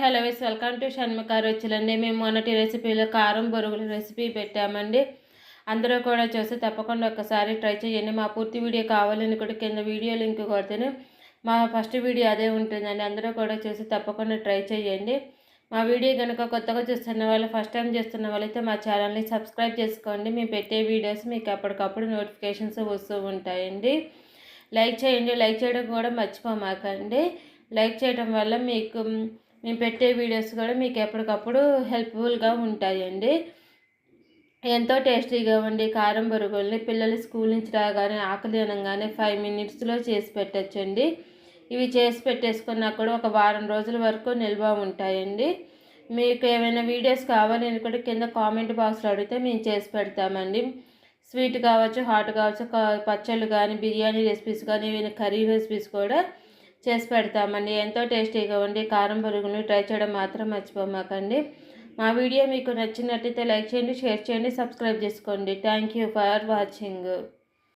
Hello వైస్ welcome to Shanmukha రుచులండి. మేము మొన్నటి రెసిపీలో కారం బొరుగుల రెసిపీ పెట్టామండి. అందరూ కూడా చూసి తప్పకుండా ఒకసారి ట్రై చేయండి. మా పూర్తి వీడియో కావాలని కూడా కింద వీడియో లింక్ కొడితేనే మా ఫస్ట్ వీడియో అదే ఉంటుందండి. అందరూ కూడా చూసి తప్పకుండా ట్రై చేయండి. మా వీడియో కనుక కొత్తగా చూస్తున్న వాళ్ళు, ఫస్ట్ టైం చేస్తున్న వాళ్ళైతే మా ఛానల్ని సబ్స్క్రైబ్ చేసుకోండి. మేము పెట్టే వీడియోస్ మీకు అప్పటికప్పుడు నోటిఫికేషన్స్ వస్తూ ఉంటాయండి. లైక్ చేయండి. లైక్ చేయడం కూడా మర్చిపోమాకండి. లైక్ చేయడం వల్ల మీకు మేము పెట్టే వీడియోస్ కూడా మీకు ఎప్పటికప్పుడు హెల్ప్ఫుల్గా ఉంటాయండి. ఎంతో టేస్టీగా ఉండి కారం బొరుగుల్ని పిల్లలు స్కూల్ నుంచి రాగానే ఆకలి అనగానే 5 మినిట్స్లో చేసి పెట్టచ్చండి. ఇవి చేసి పెట్టేసుకున్నా కూడా ఒక వారం రోజుల వరకు నిల్వ ఉంటాయండి. మీకు ఏమైనా వీడియోస్ కావాలని కూడా కింద కామెంట్ బాక్స్లో అడిగితే మేము చేసి పెడతామండి. స్వీట్ కావచ్చు, హాట్ కావచ్చు, పచ్చళ్ళు కానీ, బిర్యానీ రెసిపీస్ కానీ, ఏమైనా కర్రీ రెసిపీస్ కూడా చేసి పెడతామండి. ఎంతో టేస్టీగా ఉండి కారం బొరుగులను ట్రై చేయడం మాత్రం మర్చిపోమాకండి. మా వీడియో మీకు నచ్చినట్టయితే లైక్ చేయండి, షేర్ చేయండి, సబ్స్క్రైబ్ చేసుకోండి. Thank you for watching.